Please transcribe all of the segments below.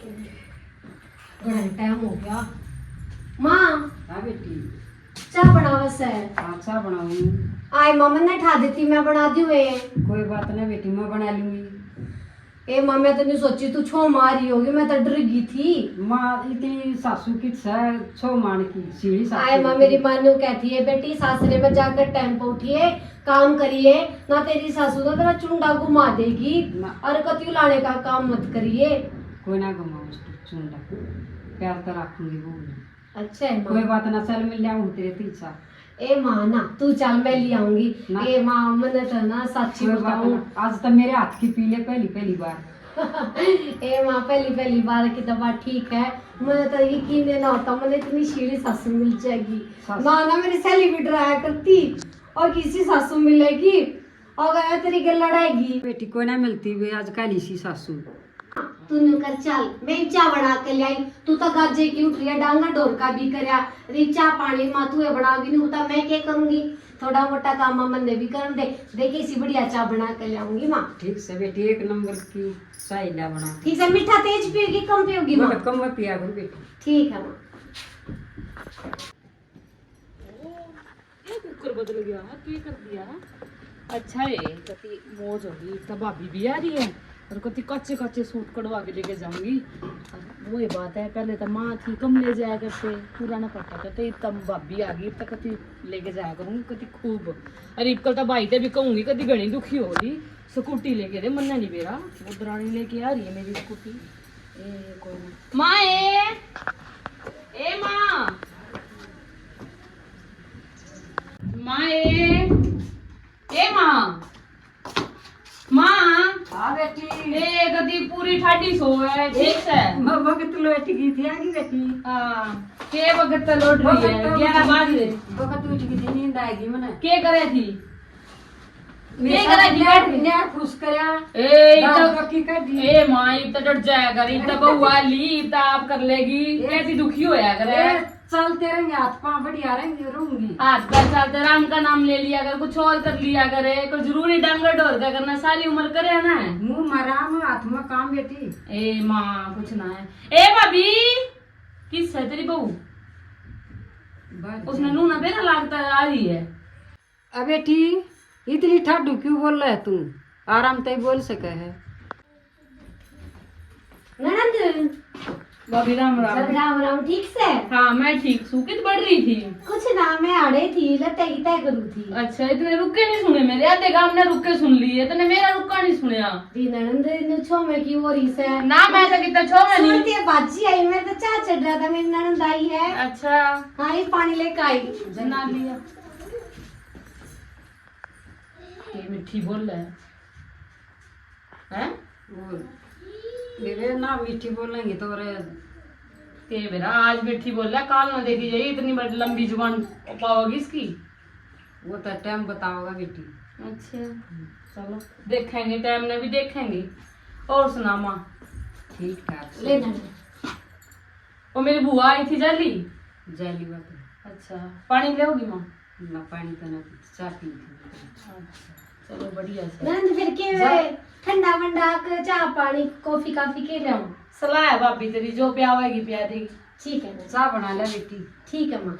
बड़ा टाइम हो गया। माँ हाँ बेटी। चाय बनाओ से। अच्छा बनाऊंगी। आए माँ मैंने ठा देती, मैं बना दी हुए। कोई बात नहीं बेटी, मैं बना लूंगी। ए माँ मैं तो नहीं सोची तू छो मारी होगी, मैं तो डर गई थी। माँ इतनी सासू की छो मान की सीढ़ी सासू। आए माँ मेरी माँ ने कहती है बेटी सासरे में जाकर टाइम पे उठिए, काम करिए ना, तेरी सासू तो तेरा चुंडा घुमा देगी और कति लाने का काम मत करिए। कोई ना घुमाओ उसको चुंडा, प्यार तो रखूंगी वो। अच्छा है कोई माँ। बात ना, चल मिल जाऊँ तेरे तीसा। ए माँ ना तू चल मैं ले आऊंगी। ए माँ मैंने तो ना सच्ची बताऊं, आज तो मेरे हाथ की पी ले पहली बार। ए माँ पहली बार की दवा ठीक है, मुझे तो यकीन नहीं ना होता मुझे इतनी शीली सासू मिल जाएगी। माँ ना मेरी सहेली भी डराया करती और किसी सासू मिलेगी और गया तेरी गल लड़ाएगी। बेटी कोई ना मिलती हुई आजकल इसी सासू। तू कर चल मैं चाय बना के लाई, तू तो गाजे की उठ रही है, डांगा डोर का भी करया री चाय पानी माँ तू बनाओगी नहीं होता मैं क्या करूंगी, थोड़ा मोटा काम मन ने भी कर दे। देखिए इसी बढ़िया चाय बना के लाऊंगी माँ। ठीक से बेटी, एक नंबर की चाय ला बना। ठीक है, मीठा तेज पियोगी कम पियोगी माँ? कम में पिया करूँ बेटी। ठीक है माँ। ये कुकर बदल गया, क्या कर दिया? अच्छा है, कति मौज होगी, तब भाभी भी आ रही है और कति कच्चे कच्चे सूट कड़वा के लेके जाऊंगी। वो ही बात है, पहले तो माँ थी कम ले जाया करते, पुराना पट्टा करते, तब भाभी आ गई तो कति लेके जाया करूंगी कति खूब। अरे कल तो भाई ते भी कहूंगी कति घनी दुखी हो रही, स्कूटी लेके दे मन्ना नहीं मेरा, वो दरानी लेके आ रही है मेरी स्कूटी। ए कोई ना माँ, ए माँ, माँ ए माँ, माँ। हाँ बेटी। ए कदी पूरी ठाडी सो है, ठीक है? मैं वक्त लोट गई थी आगे बेटी। हाँ, के वक्त लोट रही है, 11 बज गए। वक्त उठ गई थी, नींद आएगी मने। के करे थी? मेरे के करे थी बैठ के? न्यार खुश करया। ए दाल इतना रोटी कर दी। ए माँ इतना डर जाया कर, इतना बउआ ली इतना आप कर लेगी, कैसी दुखी होया करे। चलते रहेंगे, हाथ पाँव बढ़िया रहेंगे, रहूंगी। हाथ पैर चलते राम का नाम ले लिया कर, कुछ और कर लिया करे, कोई जरूरी डांगा डोर का करना, सारी उम्र करे ना। मुंह मराम हाथ में काम बेटी। ए माँ कुछ ना है। ए भाभी किस है तेरी बहू? उसने नूना बेरा लागता आ रही है। अब बेटी इतनी ठाडू क्यों बोल रहा है तू? आराम से बोल सके है। ननद भाभी राम राम। राम राम, ठीक से? हाँ मैं ठीक हूँ, कित बढ़ रही थी? कुछ ना मैं आड़े थी लते की तय करू थी। अच्छा इतने रुके नहीं सुने मेरे, आधे काम ने रुके सुन लिए, तने मेरा रुका नहीं सुनया। दी ननद ने छो में की और इसे ना मैं तो कितना छो में नहीं। सुनती बाजी आई, मैं तो चाय चढ़ रहा था, मेरी ननद आई है। अच्छा हाँ ये पानी लेके आई। जना लिया। ये मिठी बोल रहा है? बोल मेरे ना मीठी बोलेंगे तो रे। ते मेरा आज मिठी बोल रहा, काल ना देखी जाइए, इतनी बड़ी लंबी जुबान पाओगी इसकी। वो तो टाइम बताओगा बेटी। अच्छा चलो देखेंगे, टाइम ने भी देखेंगे। और सुना माँ? ठीक ठाक ले ननद। वो मेरी बुआ आई थी जाली। जाली बात। अच्छा पानी लेओगी माँ? ना पानी तो ना चाय पी थी। अच्छा चलो बढ़िया से। ननद फिर के ठंडा वंडा के चाय पानी कॉफी काफी के लाऊं? सलाह है भाभी तेरी, जो प्यावेगी पिया देगी। ठीक है ना, चाय बना ले बेटी। ठीक है माँ।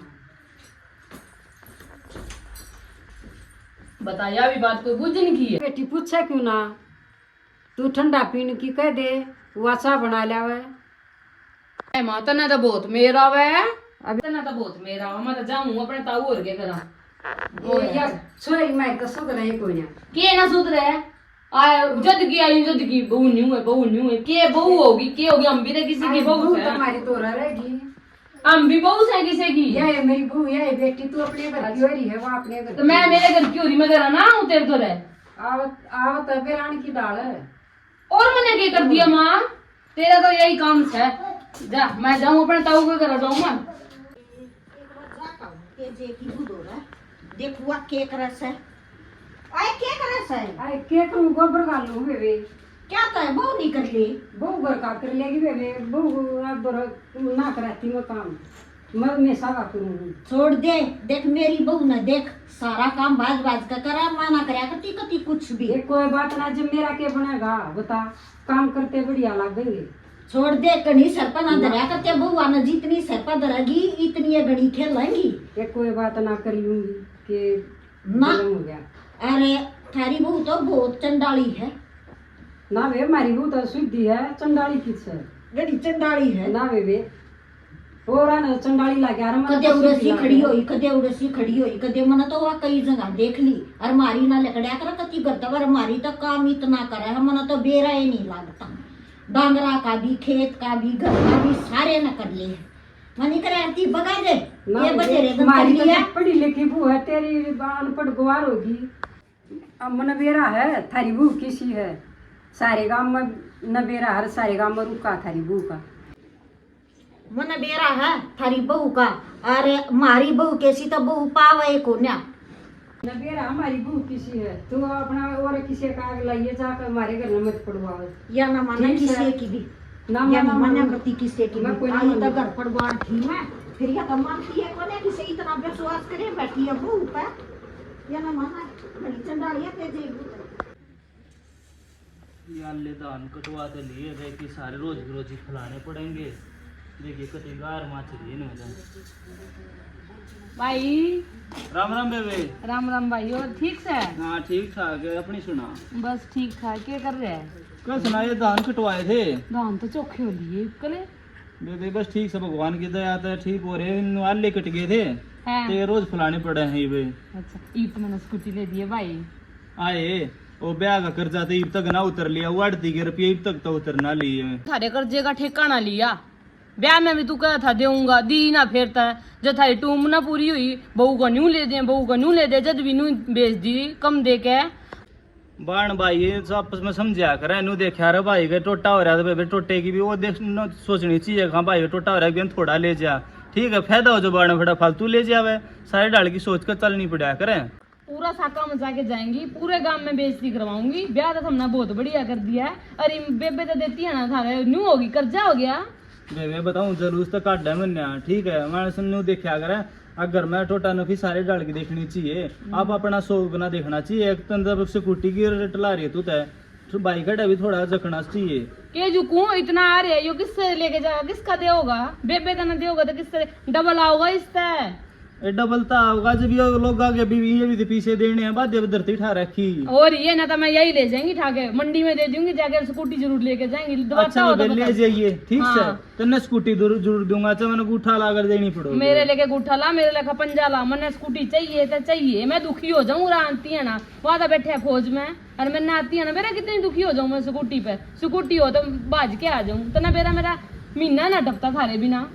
बताइए अभी बात कोई बुझन की है? बेटी पूछे क्यों ना? तू ठंडा पीने की कह दे, वो चाय बना ले। ए माँ तना तो बहुत मेरा वे, अभी तना तो बहुत मेरा वे, मैं तो जाऊँ अपने ताऊ और के करा। सोई मैं तो सुध रही कोई ना। के ना सुध रहे आए जद की आई, जद की बहू न्यू है, बहू न्यू है, के बहू होगी, के होगी? हम भी तो किसी की बहू है। तुम्हारी तो रहेगी। हम भी बहू है किसी की। ये मेरी बहू, ये बेटी तू अपने घर की हो रही है, वो अपने घर तो मैं मेरे घर की हो रही, मैं घर ना हूँ तेरे तो रहे। आवत बेरानी की डाल है। और मैंने क्या कर दिया माँ? तेरा तो यही काम है। जा मैं जाऊँ अपने ताऊ के घर जाऊँ मैं। देखुआ केक रस है, आए केक रस है। आए के करूं गोबर का लूं बेबे। क्या तो है बहु नहीं कर ली? बहू घर का कर लेगी बेबे। बहू अब ना कराती मैं काम, मैं हमेशा का करूँ। छोड़ दे, देख मेरी बहू ना देख सारा काम बाज बाज का करा, माना करया करती कती कुछ भी। ये कोई बात ना, जब मेरा के बनेगा बता, काम करते बढ़िया लगेंगे। छोड़ दे कहीं सर पर ना धरा करते बुआ ने जितनी सर पर धरेगी इतनी ये घड़ी खेलेंगी। ये कोई बात ना कर लूंगी कि ना। जन्म हो गया। अरे थारी बहू तो बहुत चंडाली है ना वे हमारी बहू तो शुद्धि है, चंडाली किस है? घड़ी चंडाली है ना वे और ना चंडाली लागे यार। कदे उड़सी खड़ी होई कदे उड़सी खड़ी होई कदे मन तो वह कई जगह देख ली और मारी ना लकड़िया कर कति गद्दवर मारी तो काम इतना करे है मन तो बेरा ही नहीं लगता। डांगरा का भी खेत का भी घर का भी सारे न कर लिए मनी करे आरती बगा दे ये बजे रे दम कर हमारी तो लिया। पढ़ी लिखी बहू है, तेरी अनपढ़ गवार होगी। अब मन बेरा है, थारी बहू किसी है? सारे गांव में न बेरा हर सारे गांव में रुका थारी बहू का। मन बेरा है थारी बहू का अरे मारी बहू कैसी तो बहू पावे कोन्या। न बेरा हमारी बहू किसी है, तू अपना और किसी का आग लाइए जाकर हमारे घर में मत पड़वाओ। या ना माना ठीक है। किसी की भी ना या ना माना माना करती किसी की मैं भी कोई ना आई तो मानूं। घर पर बाढ़ थी मैं फिर या तो मानती है कोने किसे इतना विश्वास करे बैठी है बहू पे या ना माना बड़ी चंडालिया तेजे। यार ले धान कटवा तो लिए गए कि सारे रोज ही खिलाने पड़ेंगे। देखिए कति गार माच रही है ना। भाई राम राम बेबे। राम राम भाई, और ठीक से? हाँ ठीक ठाक है, अपनी सुना। बस ठीक ठाक। क्या कर रहे हैं? क्या सुना, ये धान कटवाए थे। धान तो चोखे हो लिए कले। बेबे बस ठीक से भगवान की दया तो ठीक हो रहे, आले कट गए थे हैं? तो ये रोज फुलाने पड़े हैं ये बे। अच्छा, ईब तो मैंने स्कूटी ले दी है भाई। आए वो ब्याह का कर्जा तो ईब तक ना उतर लिया, वो 38 रुपये ईब तक तो उतर ना लिए। थारे कर्जे का ठेकाना लिया, ब्याह में भी तू कहा था देऊंगा, दी ना फेरता है। जब थारी टूम ना पूरी हुई बहू को न्यू ले दे, बहू को न्यू ले दे, जब भी न्यू बेच दी कम दे के। बाण भाई ये सब आपस में समझा कर नु देखा रे भाई के टोटा हो रहा था बेबे, टोटे की भी वो देख सोचनी चाहिए। हाँ भाई टोटा हो रहा है थोड़ा ले जा, ठीक है फायदा हो जो बाण फटा फालतू ले जावे, सारे डाल की सोच कर चलनी पड़ा करे। पूरा साका मचा के जाएंगी, पूरे गांव में बेइज्जती करवाऊंगी। ब्याह तो हमने बहुत बढ़िया कर दिया है। अरे बेबे तो देती है ना, थारे न्यू होगी कर्जा हो गया। बेबे बताऊं जलूस तो काट है मैंने, ठीक है मैंने सुन देखा करे अगर मैं टोटा नफी सारे डाल के देखनी चाहिए। आप अपना शौक ना देखना चाहिए। एक तो सिक्योरिटी की रेट ला रही है तो बाइक का भी थोड़ा जखना चाहिए। के जुकू इतना आ रहे यो किससे लेके जाएगा, किसका दे होगा? बेबे का ना दे होगा तो किससे डबल आओगा इससे। डबलता होगा जब ये लोग आगे भी ये भी पीछे देने हैं बाद धरती ठा रखी। और ये ना तो मैं यही ले जाएंगी ठाके मंडी में दे दूंगी, जाकर स्कूटी जरूर लेके जाएंगी। अच्छा हो तो ले बता। जाइए ठीक हाँ। से तो मैं स्कूटी जरूर दूंगा। अच्छा मैंने गुठा ला कर देनी पड़ोगी। मेरे लेके गुठा ला, मेरे लेके पंजा ला, मैंने स्कूटी चाहिए तो चाहिए। मैं दुखी हो जाऊँ आती है ना वहां तो बैठे खोज में, और मैं आती है ना मेरा कितनी दुखी हो जाऊँ मैं स्कूटी पे। स्कूटी हो तो बाज के आ जाऊँ तो ना मेरा महीना ना डबता थारे बिना।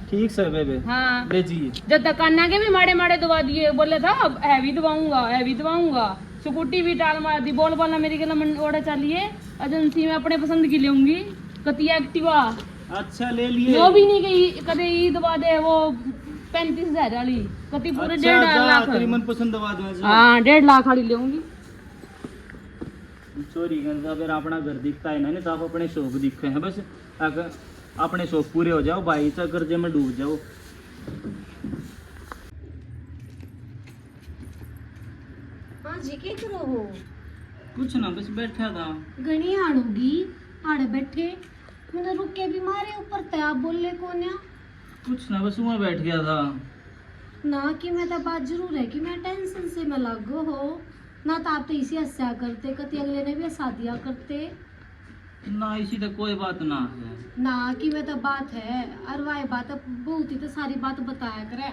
ठीक से बेबे हाँ ले जाइए। जब तक कान्ना के भी माड़े माड़े दबा दिए, बोले था अब हैवी दबाऊंगा। स्कूटी भी टाल मार दी, बोलना मेरी गला ओढ़े चलिए एजेंसी में अपने पसंद की लूंगी कती एक्टिवा। अच्छा ले लिए। वो भी नहीं गई कदे ई दबा दे वो 35,000 वाली कती पूरे अच्छा, 1.5 लाख। तेरी मनपसंद दवा दूं। हाँ 1.5 लाख वाली लूंगी। चोरी कर अगर अपना घर दिखता है ना नहीं तो आप अपने शौक दिखे हैं बस। अगर अपने शौक पूरे हो जाओ भाई सा कर्जे में डूब जाओ। हाँ जी क्या करो हो? कुछ ना बस बैठा था। घनी आड़ूगी आड़े बैठे मैंने रुक के भी मारे ऊपर ते आप बोले कोन्या कुछ ना बस वहाँ बैठ गया था। ना कि मैं तो बात जरूर है कि मैं टेंशन से मैं लागो हो ना तो आप तो इसी हंसा करते कति अगले ने भी हंसा दिया करते ना इसी तो कोई बात ना है ना कि मैं तो बात है और वाह बात बहुत ही तो सारी बात बताया करे।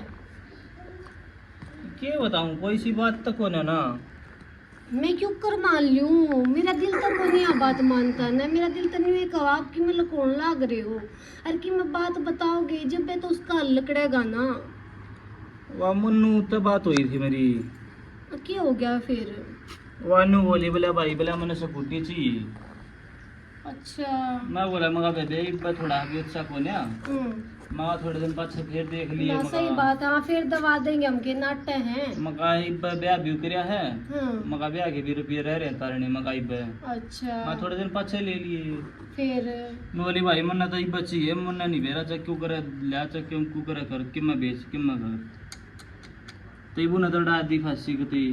क्या बताऊं कोई सी बात तक हो ना। मैं क्यों कर मान लूं, मेरा दिल तो को नहीं बात मानता ना, मेरा दिल तो नहीं कहा आपकी मैं लकोण लाग रहे हो और कि मैं बात बताओगे जब मैं तो उसका हल लकड़ेगा ना। वह मुन्नू तो बात हुई थी मेरी। क्या हो गया फिर? वानू बोली बोला भाई बोला मैंने स्कूटी चाहिए। अच्छा मैं बोला मगा बेबे एक बार थोड़ा आगे अच्छा को ना मगा थोड़े दिन पाछे फिर देख लिए ना सही बात है। हाँ फिर दवा देंगे हम के नाट्य हैं। मगा एक बार ब्याह भी करिया है। हाँ मगा ब्याह के भी रुपये रह रहे तारने मगा एक बार अच्छा मैं थोड़े दिन पाछे ले लिए। फिर मैं बोली भाई मन्ना तो एक बच्ची है मन्ना नहीं बेरा चाहे क्यों करे लिया चाहे क्यों करे कर कि मैं बेच कि मैं कर तो वो न तो डाल दी फांसी कती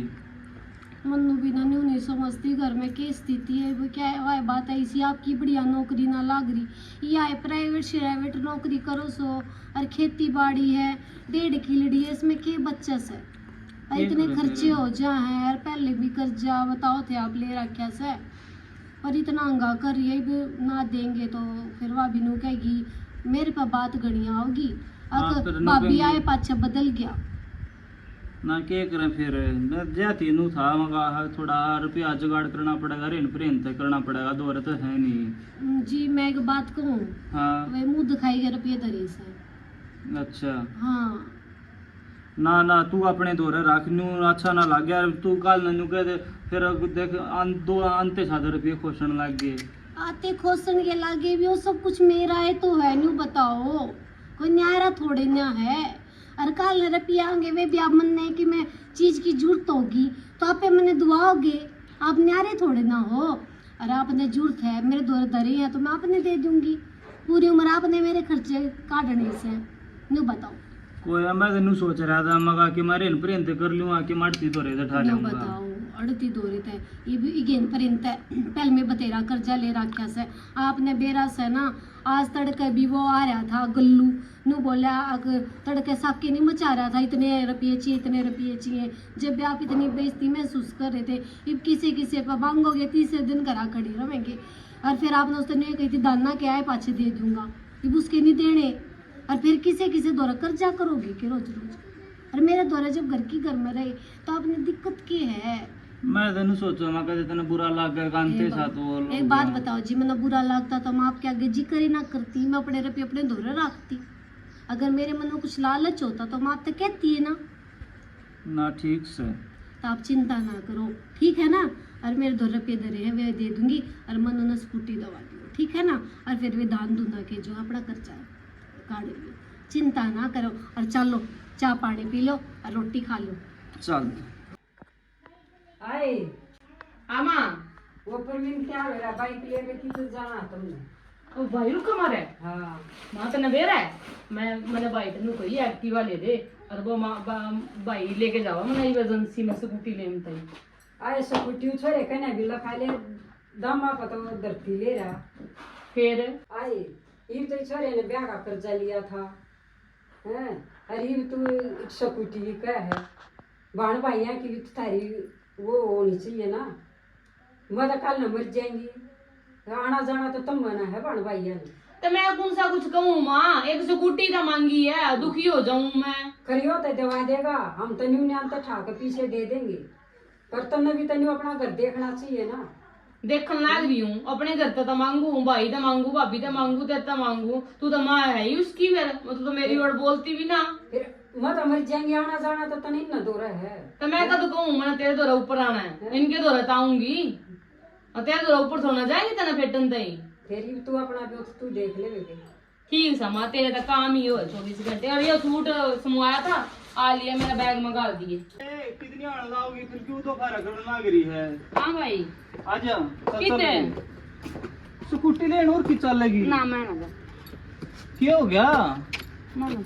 मन्नू भी ना न्यू नहीं समझती घर में क्या स्थिति है, वो क्या है वह बात है इसी आपकी बढ़िया नौकरी ना लाग रही, ये आए प्राइवेट नौकरी करो सो, और खेती बाड़ी है 1.5 किलड़ी है, इसमें क्या बच्चा से और इतने खर्चे हो जा हैं यार, पहले भी कर्जा बताओ थे आप ले रखा से, और इतना अंगा कर रही है ना देंगे तो फिर वह भी नू कहेगी मेरे पे बात गणिया होगी, अगर भाभी आए पाछा बदल गया ना क्या करें फिर जाती नू था मगा थोड़ा रुपया जुगाड़ करना पड़ेगा, ऋण प्रेन तक करना पड़ेगा, दौर तो है नहीं। जी मैं एक बात कहूँ, हाँ वे मुंह दिखाई गए रुपये तरी से। अच्छा हाँ ना ना तू अपने दौरे रख नू अच्छा ना लग गया, तू कल नू कह दे फिर देख दो अंते सादे रुपये खोसन लग गए, आते खोसन के लागे भी वो सब कुछ मेरा है तो है न्यू बताओ, कोई न्यारा थोड़े ना है, और कल रुपया आएंगे वे भी आप मन है कि मैं चीज की जरूरत होगी तो आप पे मैंने दुआओगे, आप न्यारे थोड़े ना हो, और आपने जरूरत है मेरे दौरे धरे हैं तो मैं आपने दे दूंगी, पूरी उम्र आपने मेरे खर्चे काटने से न्यू बताओ। कोई मैं तेनू सोच रहा था मगा कि मैं ऋण प्रेन तक कर लूँ कि मारती दौरे से ठा न्यू लूंगा। बताओ अड़ती दौरे है ये भी इगेन परिंत है, पहले में बतेरा कर्जा ले रखा से आपने बेरा से ना, आज तड़के भी वो आ रहा था गल्लू नू बोला तड़के सबके नहीं मचा रहा था इतने रुपये चाहिए, जब भी आप इतनी बेइज्जती महसूस कर रहे थे, अब किसी पे मांगोगे तीसरे दिन घरा खड़ी रहेंगे, और फिर आपने उसने नहीं कही थी दाना क्या है पाछे दे दूंगा, अब उसके नहीं देने, और फिर किसी दौरा कर्जा करोगे कि रोज रोज, और मेरे द्वारा जब घर में रहे तो आपने दिक्कत की है। मैं तेनू सोचा मैं कहते तेने बुरा लग गया कांते साथ वो एक बात बताओ जी, मैंने बुरा लगता तो मैं आपके आगे जिक्र ही ना करती, मैं अपने रुपये अपने दौरे रखती, अगर मेरे मन में कुछ लालच होता तो मैं आप तो कहती है ना ठीक से, तो आप चिंता ना करो ठीक है ना, और मेरे 2 रुपये धरे हैं वे दे दूंगी, और मनु ने स्कूटी दवा दी ठीक है ना, और फिर वे दान दूंगा के जो अपना खर्चा है काट लियो, चिंता ना करो, और चलो चाय पानी पी लो और रोटी खा लो। चल आए आमा वो प्रवीण क्या मेरा बाइक लेके किधर जाना तुमने? ओ भाई रुक मारे हाँ मां तो नवेरा है, मैंने भाई तेनू कोई एक्टिवा ले दे, और वो भाई लेके जावा मैंने इमरजेंसी में स्कूटी ले तई आए स्कूटी छोरे कने भी लखा ले दामा पता वो धरती ले रहा, फिर आए ये तो छोरे ने ब्याह का कर्जा लिया था हैं, अरे तू स्कूटी का है बाण भाइया की भी तो थारी वो होनी चाहिए ना, मैं तो कल न मर जाएंगी, आना जाना तो तुम मना है बाण भाइया ने, तो मैं कौन सा कुछ कहूँ माँ, एक स्कूटी तो मांगी है, दुखी हो जाऊं मैं। करियो तो दवा देगा, हम तन्यू ने अंत ठा के पीछे दे देंगे, पर तुमने भी तन्यू अपना घर देखना चाहिए ना। देखने लग रही हूँ अपने घर तो मांगू, भाई तो मांगू, भाभी तो मांगू, तेता मांगू, तू तो माँ है ही उसकी, फिर मतलब तो मेरी ओर बोलती भी ना, फिर मत मर जाएंगे, आना जाना तो नहीं न दो रहा है, तो मैं कद कहूँ मैंने तेरे दौरा ऊपर आना है, इनके दौरा तो आऊंगी, और तेरे दौरा ऊपर सोना जाएगी तेना फेटन तई, फिर भी तू अपना भी तू देख ले बेटे। ठीक समा तेरे तो काम ही हो 24 घंटे, और ये सूट समवाया था आ लिया, मेरा बैग मंगा दिए। कितनी आने लाओगी फिर क्यों तो खा करना लग रही है? हाँ भाई आजा कितने स्कूटी लेन और की चल लगी ना, मैं ना क्या हो गया? मानो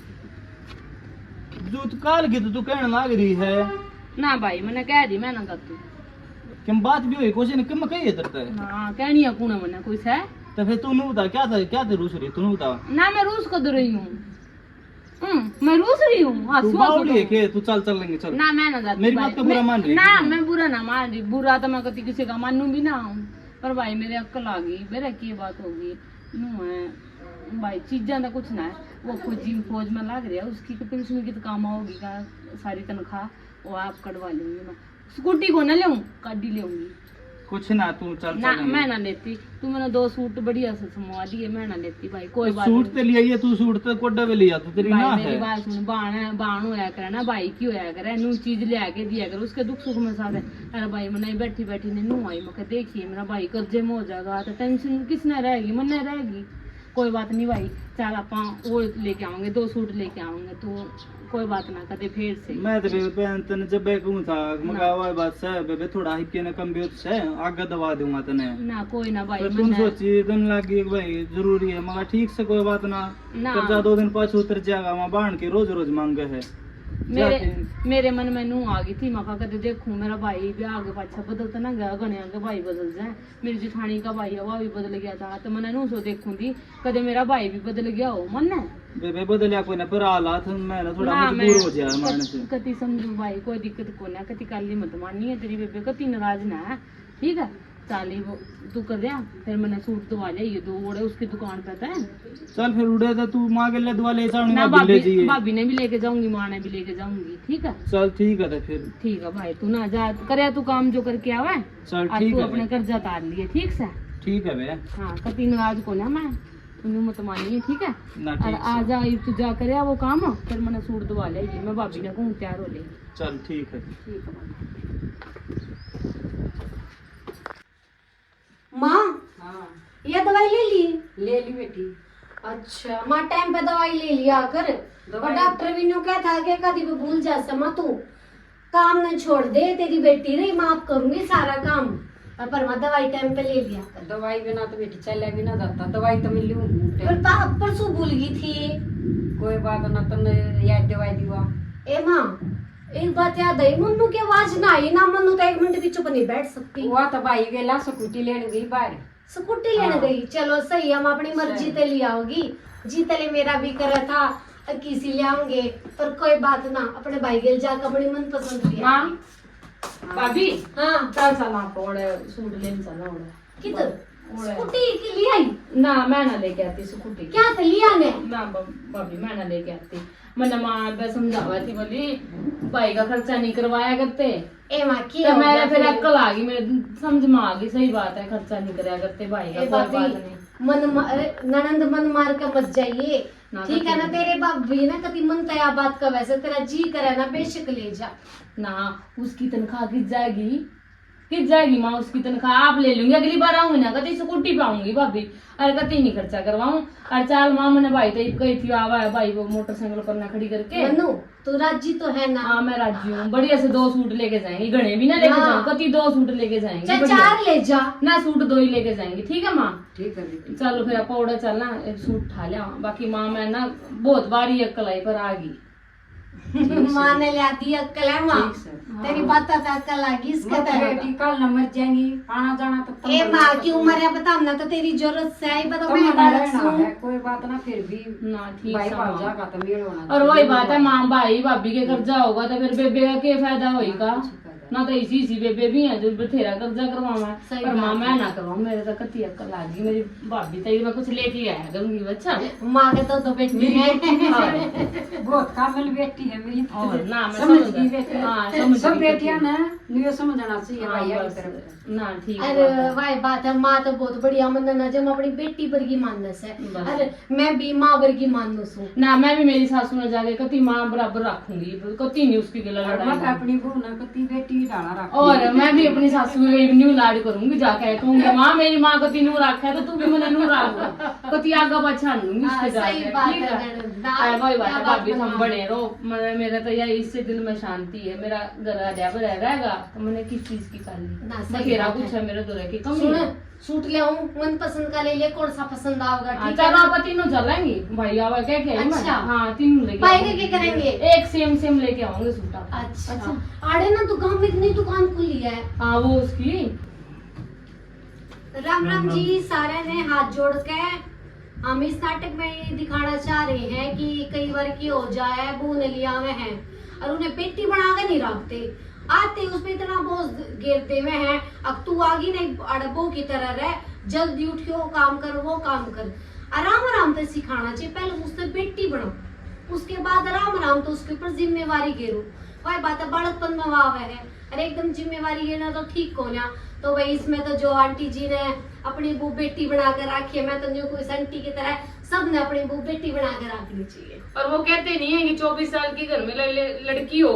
जो तू काल की तो तू कहने लग रही है ना भाई, मैंने कह दी मैं ना करती किम बात भी हुई कुछ नहीं किम कही है हाँ कहनी है कौन मैंने कुछ है, तो फिर तू नहीं बता क्या था रूस रही तू बता ना मैं रूस कर रही हूँ, मैं रूस रही हूँ, तू बावली है के तू चल लेंगे चल ना मैं ना जाती मेरी भाई, बात का बुरा मान रही ना मैं बुरा ना मान रही, बुरा तो मैं कभी किसी का मानू भी ना हूँ, पर भाई मेरे अक्ल आ गई, मेरा की बात होगी नू है भाई, चीजा तो कुछ ना है, वो फौज में लग रहा है, उसकी तो पेंशन की तो काम होगी का, सारी तनख्वाह वो आप कटवा लूंगी मैं, स्कूटी को ना ले गाड़ी ले कुछ ना तू चल ना, मैं ना लेती, तू मैंने 2 सूट बढ़िया से समवा दिए, मैं ना लेती भाई, कोई बात सूट ते लिया ये तू सूट ते कोड्डा भी लिया तू तेरी ना भाई मेरी है बात सुन, बाण होया करे ना भाई की होया करे, नू चीज ले आके दिया कर, उसके दुख सुख में साथ है, अरे भाई मैंने बैठी ने नू आई, मैं देखिए मेरा भाई कर्जे में हो जाएगा तो टेंशन किसने रहेगी, मन रहेगी, कोई बात नहीं भाई, चल आप वो लेके आऊंगे 2 सूट लेके आऊंगे, तो कोई बात ना कदे फिर से मैं तो बेबे पहन तने जब कहूं था मगावा बात से बेबे थोड़ा हिके ने कम भी से आगे दवा दूंगा तने ना, कोई ना भाई, तो तुम सोची तुम लगी भाई जरूरी है मगर ठीक से कोई बात ना, कर्जा 2 दिन पाछे उतर जाएगा वहां बांध के रोज मांगे है मेरे मन में नू आ गई थी, मैं कहा कदे देखूं मेरा भाई भी आगे पाछा बदलता ना गया, गने आगे भाई बदल जाए। मेरी जेठानी का भाई है वो भी बदल गया था, तो मैंने नू सो देखूं थी कदे मेरा भाई भी बदल गया हो मन है। बेबे बदलिया कोई ना, पर हालात मैं ना थोड़ा मजबूर हो गया मानने से। कति समझू भाई कोई दिक्कत को ना, कति काली मत माननी है तेरी बेबे, कति नाराज ना है, ठीक है। चाली वो तू कर दिया, फिर मैंने सूट दवा लिया, ये 2 ओड़े उसकी दुकान पे था। चल फिर उड़े तो तू माँ के लिए दुआ ले जाऊंगी ना, मैं ले जाइए। भाभी ने भी लेके जाऊंगी, माँ ने भी लेके जाऊंगी, ठीक है। चल ठीक है तो फिर ठीक है भाई, तू ना जा करे, तू काम जो करके आवा, चल और ठीक तू है अपने कर्जा तार लिए, ठीक से। ठीक है बे हाँ कति नाराज को ना मैं, तू मत मानिए, ठीक है। ना और ठीक आ जा तू जा करे वो काम, फिर मैंने सूट दवा लिया, ये मैं भाभी ने कहूँ तैयार हो ले। चल ठीक है। ठीक है भाई। माँ हाँ ये दवाई ले ली? ले ली बेटी। अच्छा माँ टाइम पे दवाई ले लिया कर। और डॉक्टर भी न्यू क्या था कि कभी भी भूल जा समा, तू काम न छोड़ दे, तेरी बेटी रही, माफ करूंगी सारा काम। और पर माँ दवाई टाइम पे ले लिया कर। दवाई बिना तो बेटी चले भी ना जाता, दवाई तो मिली हूँ पर परसों भूल गई थी। कोई बात ना, तो याद दवाई दीवा। ए माँ एक बात याद आई, मन्नू की आवाज ना आई ना, मन्नू तो 1 मिनट भी चुप नहीं बैठ सकती। वो तो भाई गेला स्कूटी लेने गई बाहर। स्कूटी लेने गई, चलो सही, हम अपनी मर्जी ते ले आओगी। जीतले मेरा भी करा था किसी ले आऊंगे, पर कोई बात ना, अपने भाई गेल जाकर अपनी मन पसंद लिया। माँ भाभी हाँ चल चला पौड़े सूट लेने चला ओड़े। किधर? स्कूटी के लिए आई? ना मैं ना लेके आती स्कूटी। क्या था लिया ने? ना भाभी मैं ना लेके आती, मैंने माँ समझावा थी, बोली भाई का खर्चा नहीं करवाया करते। ए माँ की तो मैं फिर अक्ल आ गई, मेरे समझ में आ गई, सही बात है, खर्चा नहीं कराया करते भाई का, कोई बात नहीं। ननंद मन मार कर मत जाइए, ना, ठीक है ना। तेरे बाप भी ना कभी मन तया बात का, वैसे तेरा जी करे ना बेशक ले जा ना। उसकी तनख्वाह किस जाएगी माँ, उसकी तनख्वाह आप ले लूंगी, अगली बार आऊंगी ना कभी स्कूटी पे आऊंगी भाभी, अरे कभी नहीं खर्चा करवाऊं। और चाल माँ मैंने भाई तो कही थी आवा है भाई, वो मोटरसाइकिल पर ना खड़ी करके। मनु तू राजी तो है ना? हाँ मैं राजी हूँ, बढ़िया से 2 सूट लेके जाएंगे, गणे भी ना लेके जाऊँ, कति 2 सूट लेके जाएंगे, 4 ले जा ना सूट 2 ही लेके जाएंगे, ठीक है माँ। ठीक है बेटी। चलो फिर आप उड़ा चलना, एक सूट उठा लिया। बाकी माँ मैं ना बहुत बारी अक्ल आई पर आ गई। माँ ने लिया दी अक्ल है माँ, ठीक है। तेरी बात तो अक्ल आ गई इसके मत बेटी कल न मर जाएंगी, आना जाना तो ए माँ की उम्र है, बता ना, तो तेरी जरूरत से आई, बता मैं तुम्हारा बड़ा रहना सुन। है, कोई बात ना, फिर भी ना ठीक भाई है भाग माँ। जाएगा तो मेल होना। और वही बात है माँ, भाई भाभी के कर्जा होगा तो फिर बेबे का क्या फायदा होगा ना। तो इसी बेबे भी है जो बथेरा कर्जा करवावा, सही पर माँ बात मैं ना करवाऊँ, मेरे तो कति अक्ल आ गई, मेरी भाभी तो मैं कुछ लेके आया करूंगी बच्चा। माँ के तो बेटी है। बहुत काबिल बेटी है मेरी। और ना मैं समझ समझ गई गई। बेटी। हाँ, समझ सब गई बेटियां बेटी। ना नहीं समझना चाहिए हाँ, भैया की बस। तरफ। ना ठीक है अरे बात है। भाई बात है, माँ तो बहुत बढ़िया मनना, जब अपनी बेटी वर्गी मानस है। बस। अरे मैं भी माँ वर्गी मानस हूँ। ना मैं भी मेरी सासू ने जाके कति माँ बराबर रखूंगी, कति नहीं उसकी गला और मत लड़ाई। अपनी बहू ना कति बेटी डाला रख। और मैं भी अपनी सासू में न्यू लाड करूंगी, जाके कहूंगी माँ मेरी माँ कति नू रखा है तो तू भी मैंने नू रख, कति आगा पाछा लूंगी हाँ, उसके सही जाके, बात ठीक है, है। ना, वही बात क्या है बात भाभी, बना। हम बने रहो, मेरा तो यह इससे दिल में शांति है, मेरा घर आ जाए रहेगा तो मैंने किस चीज की कर ना, ली, सही बथेरा बात कुछ है। है मेरे दूर की कमी सुन है। सूट ले आऊं, मन पसंद का ले ले, कौन सा पसंद आओगा, ठीक है चलो ना? आप तीनों चलेंगे, भाई आवा क्या क्या अच्छा। हाँ तीनों लेके भाई आऊंगी। के करेंगे? एक सेम लेके आऊंगे सूट आप। अच्छा आड़े ना दुकान में इतनी दुकान खुली है। हाँ वो उसकी। राम राम जी, सारे ने हाथ जोड़ के हम इस नाटक में ये दिखाना चाह रहे हैं कि कई बार की हो जाए बू ने लिया हुए हैं और उन्हें पेटी बना के नहीं रखते, आते उसमें इतना बोझ घेरते हुए हैं। अब तू आगी नहीं अड़बो की तरह रह, जल्दी उठ के वो काम कर वो काम कर, आराम आराम से सिखाना चाहिए। पहले उसने पेटी बनाओ, उसके बाद आराम आराम तो उसके ऊपर जिम्मेवारी घेरो। वही बात है, बालकपन में वाव है, अरे एकदम जिम्मेवारी घेरना तो ठीक हो ना। तो भाई इसमें तो जो आंटी जी ने अपनी बू बेटी बना कर रखी है, मैं तो नहीं कोई आंटी की तरह सब ने अपनी बू बेटी बना कर रखनी चाहिए। और वो कहते नहीं है कि 24 साल की घर में लड़की हो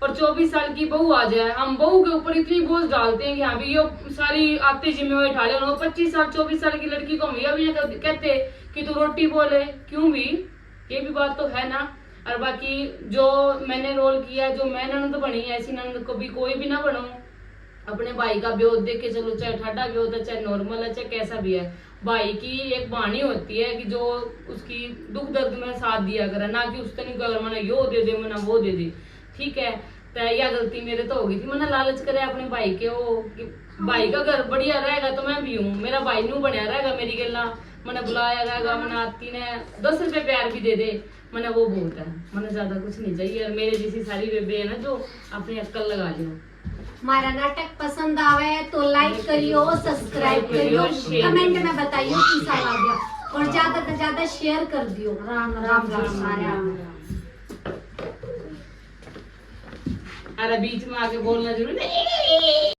और 24 साल की बहू आ जाए, हम बहू के ऊपर इतनी बोझ डालते हैं कि हाँ भी ये सारी आती जिम्मेवारी उठा ले। और 25 साल 24 साल की लड़की को हम यह भी नहीं कहते कि तू रोटी बोले, क्यों भी, ये भी बात तो है ना। और बाकी जो मैंने रोल किया, जो मैं ननद बनी है, ऐसी ननद कभी कोई भी ना बनो। अपने भाई का ब्योत देख के चलो, चाहे ठाडा ब्योत है, चाहे नॉर्मल है, चाहे कैसा भी है, भाई की एक वाणी होती है कि जो उसकी दुख दर्द में साथ दिया करे, ना कि उसने नहीं कहा मैंने यो दे दे मैंने वो दे दे। ठीक है, तो यह गलती मेरे तो होगी थी, मैंने लालच करे अपने भाई के वो कि भाई का घर बढ़िया रहेगा तो मैं भी हूँ, मेरा भाई नू बनया रहेगा मेरी गला, मैंने बुलाया रहेगा, मैंने आती ने 10 रुपए प्यार भी दे दे, मैंने वो बहुत है, मैंने ज्यादा कुछ नहीं चाहिए। और मेरे जैसी सारी बेबे है ना जो अपनी अक्ल लगा लियो। हमारा नाटक पसंद आवे तो लाइक करियो, सब्सक्राइब करियो, कमेंट में बताइयो कैसा लगा और ज्यादा से ज्यादा शेयर कर दियो। राम राम राम सारा। अरे बीच में आके बोलना जरूरी नहीं।